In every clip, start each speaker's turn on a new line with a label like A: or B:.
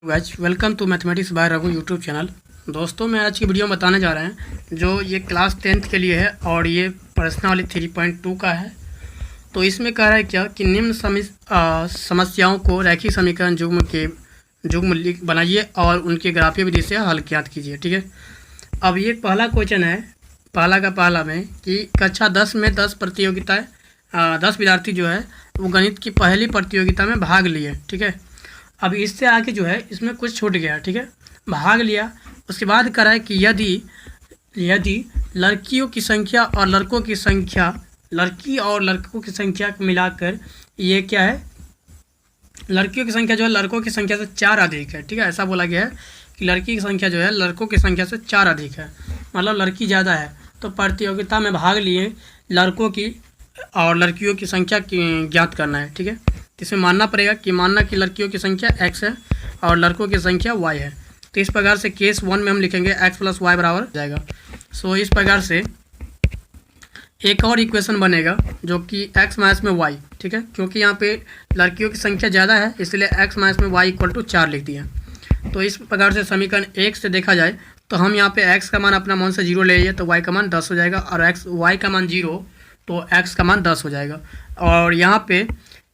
A: Guys welcome to mathematics by Raghu YouTube channel. दोस्तों मैं आज की वीडियो में बताने जा रहे हैं जो ये क्लास 10th के लिए है और ये प्रश्नावली 3.2 का है। तो इसमें कह रहा है क्या कि निम्न समस्याओं को रैखिक समीकरण युग्म बनाइए और उनके ग्राफीय विधि से हल ज्ञात कीजिए। ठीक है, अब ये पहला क्वेश्चन है पहला में कि कक्षा 10 में 10 विद्यार्थी जो है वो गणित की पहली प्रतियोगिता में भाग लिए। ठीक है, अब इससे आगे जो है इसमें कुछ छूट गया। ठीक है, भाग लिया, उसके बाद करा है कि यदि लड़कियों की संख्या और लड़कों की संख्या मिलाकर ये क्या है, लड़कियों की संख्या जो है लड़कों की संख्या से 4 अधिक है। ठीक है, ऐसा बोला गया है कि लड़की की संख्या जो है लड़कों की संख्या से 4 अधिक है, मतलब लड़की ज़्यादा है। तो प्रतियोगिता में भाग लिए लड़कों की और लड़कियों की संख्या ज्ञात करना है। ठीक है, इसमें मानना कि लड़कियों की संख्या x है और लड़कों की संख्या y है। तो इस प्रकार से केस 1 में हम लिखेंगे x + y बराबर जाएगा। सो इस प्रकार से एक और इक्वेशन बनेगा जो कि x - में y। ठीक है, क्योंकि यहाँ पे लड़कियों की संख्या ज़्यादा है इसलिए x - में y = 4 लिख दिया। तो इस प्रकार से समीकरण 1 से देखा जाए तो हम यहाँ पे x का मान अपना मान से 0 ले लीजिए तो y का मान 10 हो जाएगा, और y का मान 0 तो x का मान 10 हो जाएगा। और यहाँ पे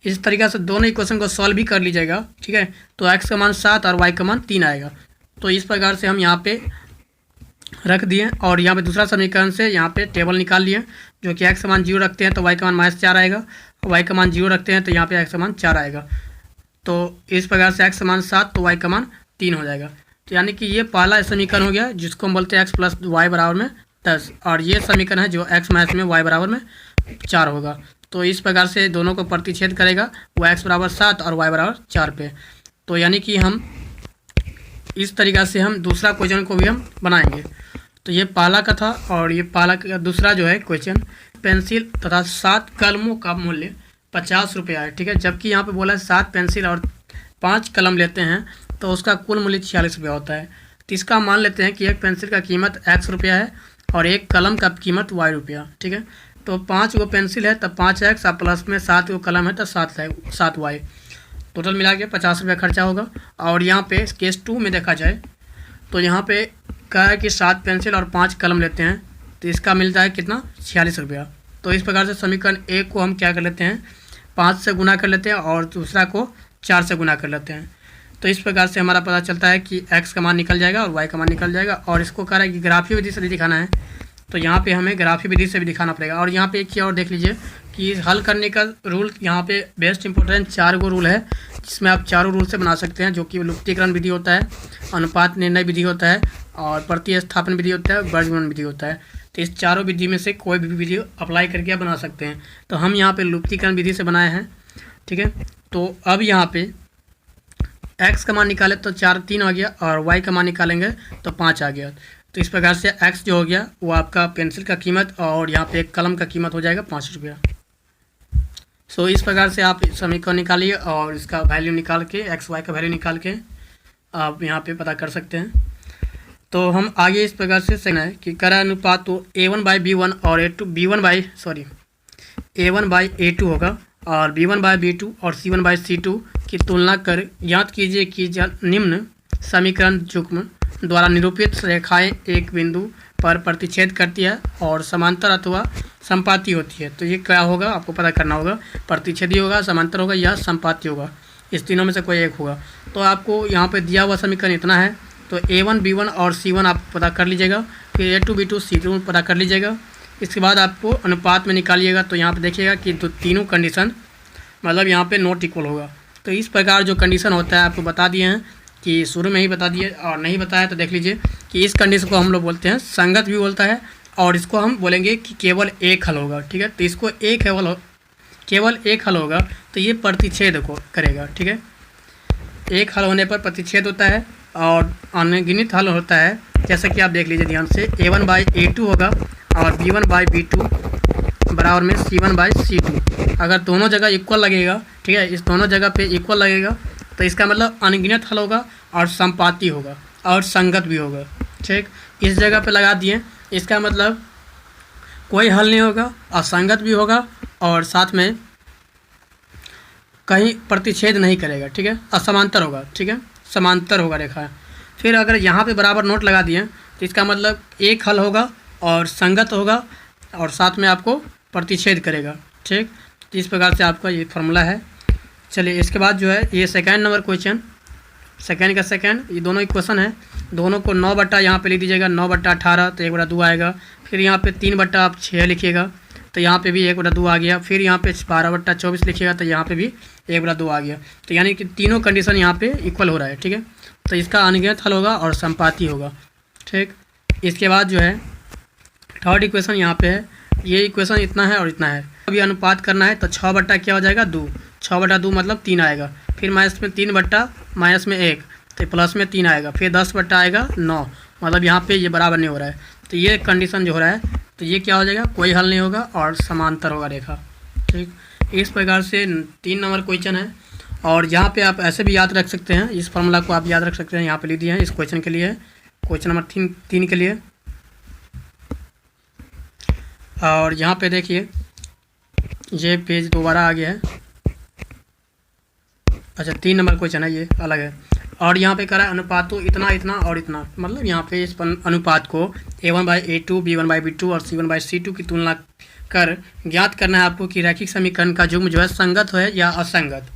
A: इस तरीक़े से दोनों इक्वेशन को सॉल्व भी कर लीजिएगा। ठीक है, तो x का मान 7 और y का मान 3 आएगा। तो इस प्रकार से हम यहाँ पे रख दिए और यहाँ पे दूसरा समीकरण से यहाँ पे टेबल निकाल लिए जो कि x का मान 0 रखते हैं तो y का मान -4 आएगा, y का मान 0 रखते हैं तो यहाँ पे x का मान 4 आएगा। तो इस प्रकार से x का मान 7 तो y का मान 3 हो जाएगा। तो यानी कि ये पहला समीकरण हो गया जिसको हम बोलते हैं x + y बराबर में 10, और ये समीकरण है जो x - में y बराबर में 4 होगा। तो इस प्रकार से दोनों को प्रतिच्छेद करेगा, वो x बराबर 7 और y बराबर 4 पे। तो यानी कि हम इस तरीक़ा से हम दूसरा क्वेश्चन को भी हम बनाएंगे। तो ये पहला का था, और ये पहला का दूसरा जो है क्वेश्चन पेंसिल तथा 7 कलमों का मूल्य 50 रुपया है। ठीक है, जबकि यहाँ पे बोला है 7 पेंसिल और 5 कलम लेते हैं तो उसका कुल मूल्य 46 रुपया होता है। तो इसका मान लेते हैं कि एक पेंसिल का कीमत x रुपया है और एक कलम का कीमत y रुपया। ठीक है, तो 5 गो पेंसिल है तब 5x और प्लस में 7 गो कलम है तो 7y, टोटल मिला के 50 रुपया खर्चा होगा। और यहाँ पे केस 2 में देखा जाए तो यहाँ पे कहा है कि 7 पेंसिल और 5 कलम लेते हैं तो इसका मिलता है कितना, 46 रुपया। तो इस प्रकार से समीकरण 1 को हम क्या कर लेते हैं, 5 से गुना कर लेते हैं और दूसरा को 4 से गुना कर लेते हैं। तो इस प्रकार से हमारा पता चलता है कि x का मान निकल जाएगा और y का मान निकल जाएगा। और इसको कह रहा है कि ग्राफीय विधि से भी दिखाना है तो यहाँ पे हमें ग्राफीय विधि से भी दिखाना पड़ेगा। और यहाँ पे एक चीज़ और देख लीजिए कि हल करने का रूल यहाँ पे बेस्ट इंपॉर्टेंट 4 गो रूल है जिसमें आप चारों रूल से बना सकते हैं, जो कि लुप्तीकरण विधि होता है, अनुपात निर्णय विधि होता है और प्रतिस्थापन विधि होता है, वर्गमूल विधि होता है। तो इस चारों विधि में से कोई भी विधि अप्लाई करके आप बना सकते हैं। तो हम यहाँ पे लुप्तीकरण विधि से बनाए हैं। ठीक है, तो अब यहाँ पे x का मान निकाले तो 3 आ गया और y का मान निकालेंगे तो 5 आ गया। तो इस प्रकार से x जो हो गया वो आपका पेंसिल का कीमत और यहाँ पे एक कलम का कीमत हो जाएगा 5 रुपया। सो इस प्रकार से आप समीकरण निकालिए और इसका वैल्यू निकाल के x y का वैल्यू निकाल के आप यहाँ पे पता कर सकते हैं। तो हम आगे इस प्रकार से सीखना है कि करा अनुपात तो a1/b1 और a1/a2 होगा और b1/b2 और c1/c2 की तुलना कर ज्ञात कीजिए कि निम्न समीकरण युग्म द्वारा निरूपित रेखाएं एक बिंदु पर प्रतिच्छेद करती है और समांतर अथवा संपाती होती है। तो ये क्या होगा आपको पता करना होगा, प्रतिच्छेदी होगा, समांतर होगा या संपाती होगा, इस तीनों में से कोई एक होगा। तो आपको यहाँ पे दिया हुआ समीकरण इतना है, तो a1 b1 और c1 आप पता कर लीजिएगा, फिर a2 b2 c2 पता कर लीजिएगा। इसके बाद आपको अनुपात में निकालिएगा तो यहाँ पर देखिएगा कि तीनों कंडीशन मतलब यहाँ पर नॉट इक्वल होगा। तो इस प्रकार जो कंडीशन होता है आपको बता दिए हैं कि शुरू में ही बता दिए, और नहीं बताया तो देख लीजिए कि इस कंडीशन को हम लोग बोलते हैं संगत भी बोलता है, और इसको हम बोलेंगे कि केवल एक हल होगा। ठीक है, तो इसको केवल एक हल होगा तो ये प्रतिच्छेद को करेगा। ठीक है, एक हल होने पर प्रतिच्छेद होता है और अनगिनत हल होता है, जैसा कि आप देख लीजिए ध्यान से a1/a2 होगा और b1/b2 बराबर में c1/c2। अगर दोनों जगह इक्वल लगेगा, ठीक है, इस दोनों जगह पे इक्वल लगेगा तो इसका मतलब अनगिनत हल होगा और संपाती होगा और संगत भी होगा। ठीक, इस जगह पे लगा दिए, इसका मतलब कोई हल नहीं होगा, असंगत भी होगा और साथ में कहीं प्रतिच्छेद नहीं करेगा। ठीक है, असमांतर होगा। ठीक है, समांतर होगा रेखा। फिर अगर यहाँ पे बराबर नोट लगा दिए तो इसका मतलब एक हल होगा और संगत होगा और साथ में आपको प्रतिच्छेद करेगा। ठीक, तो इस प्रकार से आपका ये फार्मूला है। चलिए इसके बाद जो है ये सेकंड नंबर क्वेश्चन, सेकंड का सेकंड, ये दोनों इक्वेशन है, दोनों को 9 बट्टा यहाँ पे लिख दीजिएगा, 9 बट्टा 18 तो 1/2 आएगा। फिर यहाँ पे 3 बट्टा आप 6 लिखिएगा तो यहाँ पे भी 1/2 आ गया। फिर यहाँ पे 12 बट्टा 24 लिखिएगा तो यहाँ पे भी 1/2 आ गया। तो यानी कि तीनों कंडीशन यहाँ पे इक्वल हो रहा है। ठीक है, तो इसका अनगिनत हल होगा और संपाती होगा। ठीक, इसके बाद जो है थर्ड इक्वेशन यहाँ पे है, ये इक्वेशन इतना है और इतना है। अभी अनुपात करना है तो 6 बट्टा क्या हो जाएगा 2, 6/2 मतलब 3 आएगा। फिर माइनस में 3 बट्टा माइनस में 1 तो प्लस में 3 आएगा। फिर 10 बट्टा आएगा 9, मतलब यहाँ पे ये बराबर नहीं हो रहा है। तो ये कंडीशन जो हो रहा है तो ये क्या हो जाएगा, कोई हल नहीं होगा और समांतर होगा रेखा। ठीक, इस प्रकार से 3 नंबर क्वेश्चन है। और यहाँ पे आप ऐसे भी याद रख सकते हैं, इस फार्मूला को आप याद रख सकते हैं, यहाँ पे लिख दिए हैं इस क्वेश्चन के लिए, क्वेश्चन नंबर 3 के लिए। और यहाँ पे देखिए ये पेज दोबारा आ गया है। अच्छा 3 नंबर क्वेश्चन है, ये अलग है। और यहाँ पे करा अनुपात तो इतना इतना और इतना, मतलब यहाँ पे इस अनुपात को a1/a2 b1/b2 और c1/c2 की तुलना कर ज्ञात करना है आपको कि रैखिक समीकरण का युग्म जो है संगत है या असंगत।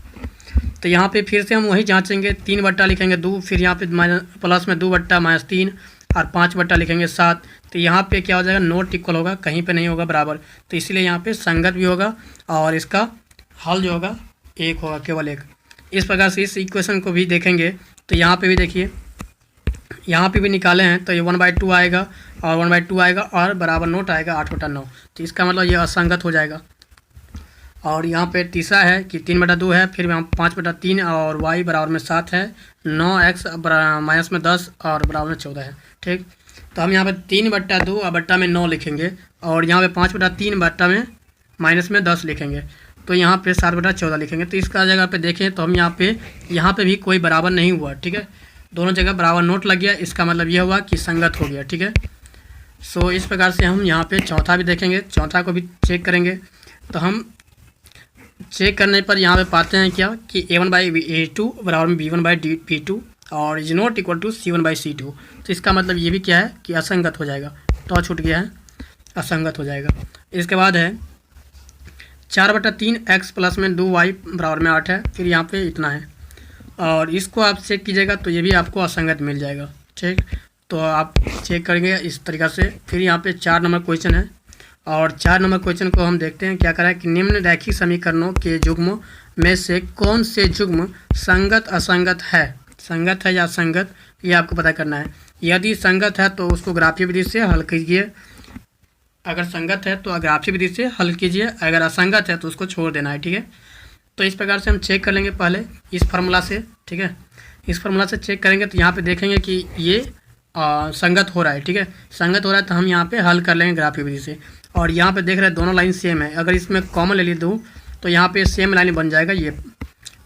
A: तो यहाँ पे फिर से हम वही जांचेंगे, 3 बट्टा लिखेंगे 2, फिर यहाँ पे प्लस में 2 बट्टा -3 और 5 बट्टा लिखेंगे 7। तो यहाँ पे क्या हो जाएगा, नोट इक्वल होगा, कहीं पे नहीं होगा बराबर, तो इसलिए यहाँ पे संगत भी होगा और इसका हल जो होगा 1 होगा, केवल 1। इस प्रकार से इस इक्वेशन को भी देखेंगे तो यहाँ पे भी देखिए, यहाँ पे भी निकाले हैं तो ये 1/2 आएगा और 1/2 आएगा और बराबर नोट आएगा 8/9, तो इसका मतलब ये असंगत हो जाएगा। और यहाँ पे तीसरा है कि 3/2 है, फिर यहाँ 5/3 और y बराबर में 7 है, 9x माइनस में 10 और बराबर में 14 है। ठीक, तो हम यहाँ पे 3/2 और बट्टा में 9 लिखेंगे और यहाँ पे 5/3 बट्टा में माइनस में 10 लिखेंगे, तो यहाँ पे 7/14 लिखेंगे। तो इसका जगह पे देखें तो हम यहाँ पे भी कोई बराबर नहीं हुआ। ठीक है, दोनों जगह बराबर नोट लग गया, इसका मतलब यह हुआ कि संगत हो गया। ठीक है, सो इस प्रकार से हम यहाँ पे चौथा भी देखेंगे, चौथा को भी चेक करेंगे। तो हम चेक करने पर यहाँ पे पाते हैं क्या कि a1/a2 बराबर में b1/b2 और is not equal to c1/c2। तो इसका मतलब ये भी क्या है कि असंगत हो जाएगा, तो छूट गया है, असंगत हो जाएगा। इसके बाद है 4/3x प्लस में 2y बराबर में 8 है, फिर यहाँ पे इतना है और इसको आप चेक कीजिएगा तो ये भी आपको असंगत मिल जाएगा। ठीक, तो आप चेक करेंगे इस तरीक़ा से। फिर यहाँ पे 4 नंबर क्वेश्चन है और 4 नंबर क्वेश्चन को हम देखते हैं क्या करा है कि निम्न रैखिक समीकरणों के युग्मों में से कौन से युग्म संगत असंगत है, संगत है या असंगत, ये आपको पता करना है। यदि संगत है तो उसको ग्राफीय विधि से हल कीजिए, अगर संगत है तो ग्राफीय विधि से हल कीजिए, अगर असंगत है तो उसको छोड़ देना है। ठीक है, तो इस प्रकार से हम चेक कर लेंगे पहले इस फार्मूला से। ठीक है, इस फार्मूला से चेक करेंगे तो यहाँ पे देखेंगे कि ये संगत हो रहा है। ठीक है, संगत हो रहा है तो हम यहाँ पे हल कर लेंगे ग्राफीय विधि से। और यहाँ पे देख रहे हैं दोनों लाइन सेम है, अगर इसमें कॉमन ले ली दूँ तो यहाँ पे सेम लाइन बन जाएगा ये।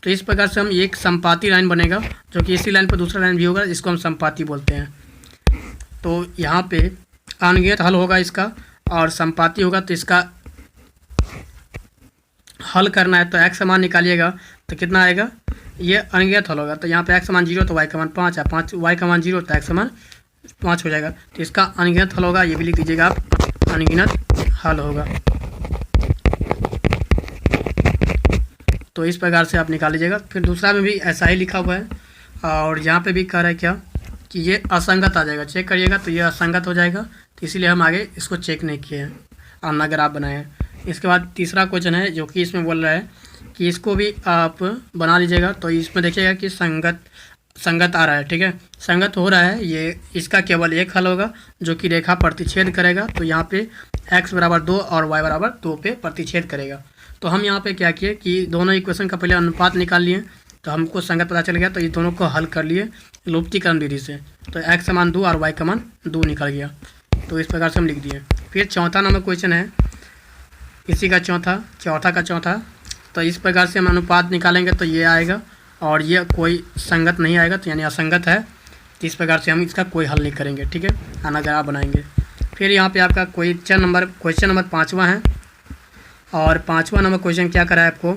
A: तो इस प्रकार से हम एक संपाती लाइन बनेगा जो कि इसी लाइन पर दूसरा लाइन भी होगा, इसको हम संपाती बोलते हैं। तो यहाँ पे अनगिनत हल होगा इसका और संपाती होगा, तो इसका हल करना है तो x समान निकालिएगा तो कितना आएगा, ये अनगिनत हल होगा। तो यहाँ पे x समान 0 तो y का मान 5 है, 5 y का मान 0 तो x समान 5 हो जाएगा, तो इसका अनगिनत हल होगा, ये भी लिख दीजिएगा आप, अनगिनत हल होगा। तो इस प्रकार से आप निकाल लीजिएगा। फिर दूसरा में भी ऐसा ही लिखा हुआ है और यहाँ पे भी कह रहा है क्या कि ये असंगत आ जाएगा, चेक करिएगा तो ये असंगत हो जाएगा, तो इसीलिए हम आगे इसको चेक नहीं किए हैं, आना ग्राफ बनाए हैं। इसके बाद तीसरा क्वेश्चन है जो कि इसमें बोल रहा है कि इसको भी आप बना लीजिएगा, तो इसमें देखिएगा कि संगत आ रहा है। ठीक है, संगत हो रहा है, ये इसका केवल एक हल होगा जो कि रेखा प्रतिच्छेद करेगा। तो यहाँ पे x बराबर 2 और y बराबर 2 पे प्रतिच्छेद करेगा। तो हम यहाँ पे क्या किए कि दोनों इक्वेशन का पहले अनुपात निकाल लिए, तो हमको संगत पता चल गया, तो ये दोनों को हल कर लिए लुप्तीकरण विधि से, तो x का मान 2 और y का मान 2 निकल गया। तो इस प्रकार से हम लिख दिए। फिर चौथा नंबर क्वेश्चन है इसी का चौथा का चौथा, तो इस प्रकार से हम अनुपात निकालेंगे तो ये आएगा और ये कोई संगत नहीं आएगा, तो यानी असंगत है। तो इस प्रकार से हम इसका कोई हल नहीं करेंगे। ठीक है, अनाग्राफ बनाएंगे। फिर यहाँ पे आपका क्वेश्चन नंबर 5वां है और 5वां नंबर क्वेश्चन क्या करा है आपको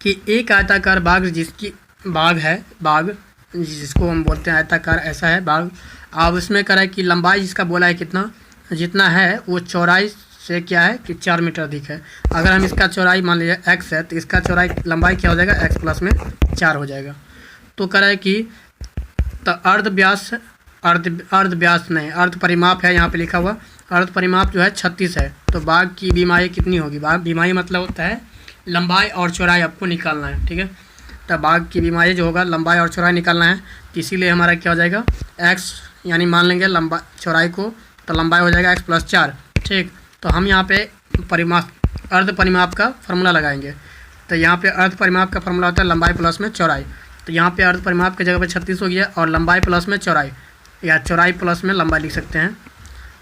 A: कि एक आयताकार बाग जिसकी बाग है, बाग जिसको हम बोलते हैं आयताकार, ऐसा है बाग। अब इसमें करा है कि लंबाई इसका बोला है कितना, जितना है वो चौड़ाई से क्या है कि 4 मीटर अधिक है। अगर हम इसका चौड़ाई मान लीजिए x है तो इसका चौड़ाई लंबाई क्या हो जाएगा, x प्लस में 4 हो जाएगा। तो करा है कि तो अर्ध व्यास नहीं, अर्ध परिमाप है यहाँ पे लिखा हुआ, अर्ध परिमाप जो है 36 है। तो बाग की बीमाई कितनी होगी, बाग बीमाई मतलब होता है लंबाई और चौड़ाई आपको निकालना है, ठीक है। तो बाग की बीमाई जो होगा लंबाई और चौड़ाई निकालना है, तो इसीलिए हमारा क्या हो जाएगा x, यानी मान लेंगे लंबा चौड़ाई को, तो लंबाई हो जाएगा x प्लस 4, ठीक। तो हम यहाँ पे अर्ध परिमाप का फार्मूला लगाएंगे। तो यहाँ पे अर्ध परिमाप का फार्मूला होता है लंबाई प्लस में चौड़ाई। तो यहाँ पे अर्ध परिमाप की जगह पे 36 हो गया और लंबाई प्लस में चौड़ाई, या चौड़ाई प्लस में लंबाई लिख सकते हैं।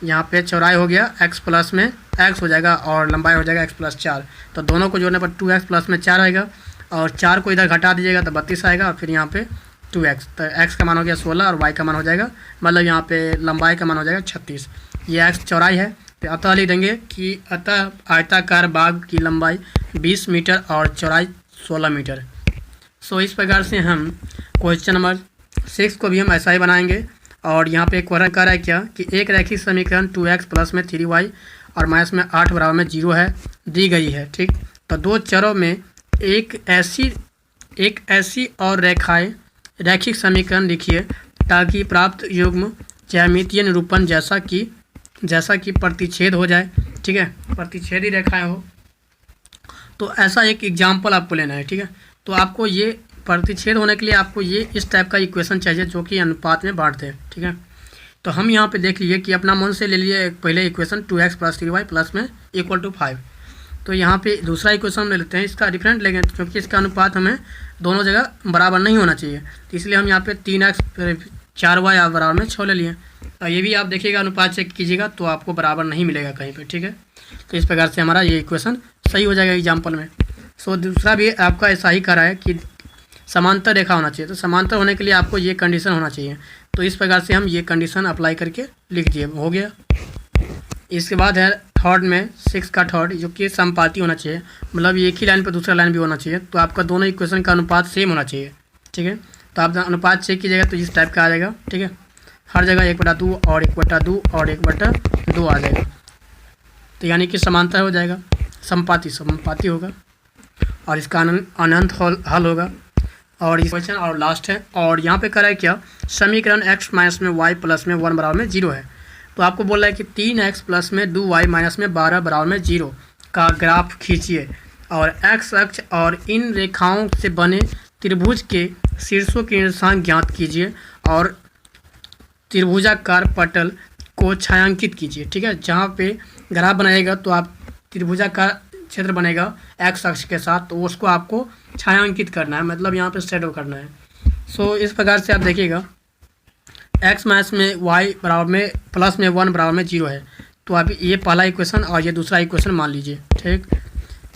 A: यहाँ पे चौड़ाई हो गया x प्लस में x हो जाएगा और लंबाई हो जाएगा x प्लस 4। तो दोनों को जोड़ने पर 2x प्लस में 4 आएगा और 4 को इधर घटा दीजिएगा तो 32 आएगा और फिर यहाँ पे 2x। तो x का मान हो गया 16 और y का मान हो जाएगा, मतलब यहाँ पे लंबाई का मान हो जाएगा 36। ये x चौड़ाई है। तो अतः लिख देंगे कि अतः आयताकार बाग की लंबाई 20 मीटर और चौड़ाई 16 मीटर। सो इस प्रकार से हम क्वेश्चन नंबर 6 को भी हम ऐसा ही बनाएंगे। और यहाँ पे एक क्वेश्चन कर रहा है क्या कि एक रैखिक समीकरण 2x प्लस में 3y और माइनस में 8 बराबर में 0 है, दी गई है, ठीक। तो दो चरों में एक ऐसी और रैखिक समीकरण लिखिए ताकि प्राप्त युग्म ज्यामितीय निरूपण जैसा कि प्रतिच्छेद हो जाए, ठीक है, प्रतिच्छेदी रेखाएं हो। तो ऐसा एक एग्जाम्पल आपको लेना है, ठीक है। तो आपको ये प्रतिच्छेद होने के लिए आपको ये इस टाइप का इक्वेशन चाहिए जो कि अनुपात में बांटते हैं, ठीक है। तो हम यहाँ पे देख लीजिए कि अपना मन से ले लिए पहले equation 2x plus 3y plus में इक्वल टू 5। तो यहाँ पे दूसरा इक्वेशन हम ले लेते हैं, इसका डिफरेंट लेंगे क्योंकि इसका अनुपात हमें दोनों जगह बराबर नहीं होना चाहिए। तो इसलिए हम यहाँ पे 3x 4y बराबर में 6 ले लिए। तो ये भी आप देखिएगा, अनुपात चेक कीजिएगा तो आपको बराबर नहीं मिलेगा कहीं पे, ठीक है। तो इस प्रकार से हमारा ये इक्वेशन सही हो जाएगा एग्जाम्पल में। सो दूसरा भी आपका ऐसा ही करा है कि समांतर रेखा होना चाहिए। तो समांतर होने के लिए आपको ये कंडीशन होना चाहिए। तो इस प्रकार से हम ये कंडीशन अप्लाई करके लिख दिए, हो गया। इसके बाद है थर्ड में 6 का थर्ड, जो कि समपाती होना चाहिए, मतलब एक ही लाइन पर दूसरा लाइन भी होना चाहिए। तो आपका दोनों इक्वेशन का अनुपात सेम होना चाहिए, ठीक है। तो आप अनुपात चेक कीजिएगा तो इस टाइप का आ जाएगा, ठीक है। हर जगह 1/2 और 1/2 और 1/2 आ जाएगा। तो यानी कि समांतर हो जाएगा, समपाती होगा और इसका अनंत हल होगा। और इस क्वेश्चन और लास्ट है, और यहाँ पे करा है क्या, समीकरण x माइनस में y प्लस में 1 बराबर में 0 है। तो आपको बोल रहा है कि 3x प्लस में 2y माइनस में 12 बराबर में 0 का ग्राफ खींचिए और x अक्ष और इन रेखाओं से बने त्रिभुज के शीर्षों के निर्देशांक ज्ञात कीजिए और त्रिभुजाकार पटल को छायांकित कीजिए, ठीक है। जहाँ पे ग्राफ बनाएगा तो आप त्रिभुजाकार क्षेत्र बनेगा x अक्ष के साथ, तो उसको आपको छायांकित करना है, मतलब यहाँ पे शेडो करना है। सो इस प्रकार से आप देखिएगा x माइनस में y बराबर में प्लस में 1 बराबर में 0 है। तो आप ये पहला इक्वेशन और ये दूसरा इक्वेशन मान लीजिए, ठीक।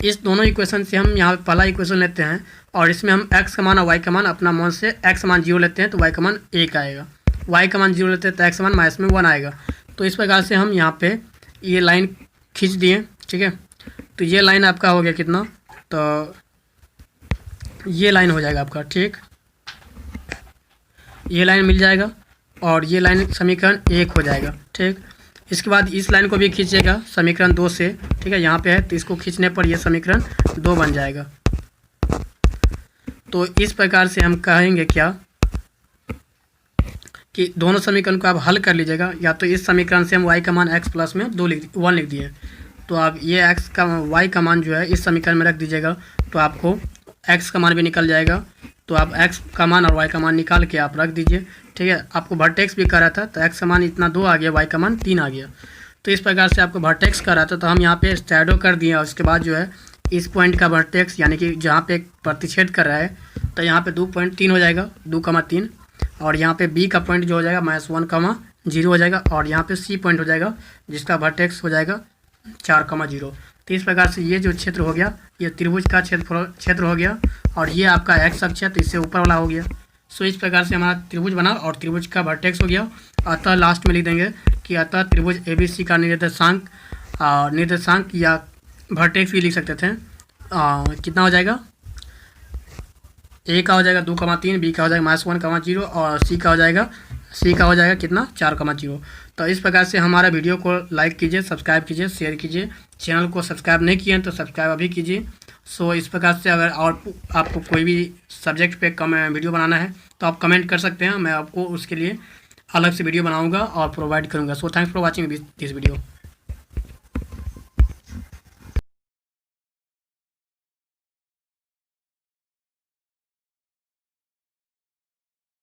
A: इस दोनों इक्वेशन से हम यहाँ पे पहला इक्वेशन लेते हैं और इसमें हम x का मान और y का मान अपना मान से x का मान 0 लेते हैं तो y का मान 1 आएगा, y का मान 0 लेते हैं तो x का मान माइनस में 1 आएगा। तो इस प्रकार से हम यहाँ पे ये लाइन खींच दिए, ठीक है। तो ये लाइन आपका हो गया कितना, तो ये लाइन हो जाएगा आपका, ठीक। ये लाइन मिल जाएगा और ये लाइन समीकरण 1 हो जाएगा, ठीक। इसके बाद इस लाइन को भी खींचिएगा समीकरण 2 से, ठीक है। यहाँ पे है तो इसको खींचने पर ये समीकरण 2 बन जाएगा। तो इस प्रकार से हम कहेंगे क्या कि दोनों समीकरण को आप हल कर लीजिएगा। या तो इस समीकरण से हम y का मान x प्लस में 1 लिख दिए, तो आप ये y का मान जो है इस समीकरण में रख दीजिएगा तो आपको x का मान भी निकल जाएगा। तो आप x का मान और y का मान निकाल के आप रख दीजिए, ठीक है। आपको वर्टेक्स भी कर रहा था तो x का मान इतना 2 आ गया, y का मान 3 आ गया। तो इस प्रकार से आपको वर्टेक्स कर रहा था तो हम यहाँ पे शैडो कर दिए और उसके बाद जो है इस पॉइंट का वर्टेक्स यानी कि जहाँ पे प्रतिच्छेद कर रहा है तो यहाँ पे 2.3 हो जाएगा, 2,3। और यहाँ पे b का पॉइंट जो हो जाएगा -1,0 हो जाएगा और यहाँ पे c पॉइंट हो जाएगा जिसका वर्टेक्स हो जाएगा 4,0। तो इस प्रकार से ये जो क्षेत्र हो गया ये त्रिभुज का क्षेत्र हो गया और ये आपका x अक्ष है तो इससे ऊपर वाला हो गया। सो इस प्रकार से हमारा त्रिभुज बना और त्रिभुज का वर्टेक्स हो गया। अतः लास्ट में लिख देंगे कि अतः त्रिभुज ABC का निर्देशांक या वर्टेक्स भी लिख सकते थे, कितना हो जाएगा ए का हो जाएगा 2,3, बी का हो जाएगा -1,0 और सी का हो जाएगा कितना 4,0। तो इस प्रकार से हमारा वीडियो को लाइक कीजिए, सब्सक्राइब कीजिए, शेयर कीजिए। चैनल को सब्सक्राइब नहीं किए हैं तो सब्सक्राइब अभी कीजिए। सो इस प्रकार से अगर और आपको कोई भी सब्जेक्ट पे वीडियो बनाना है तो आप कमेंट कर सकते हैं, मैं आपको उसके लिए अलग से वीडियो बनाऊंगा और प्रोवाइड करूंगा। So thanks for watching this video.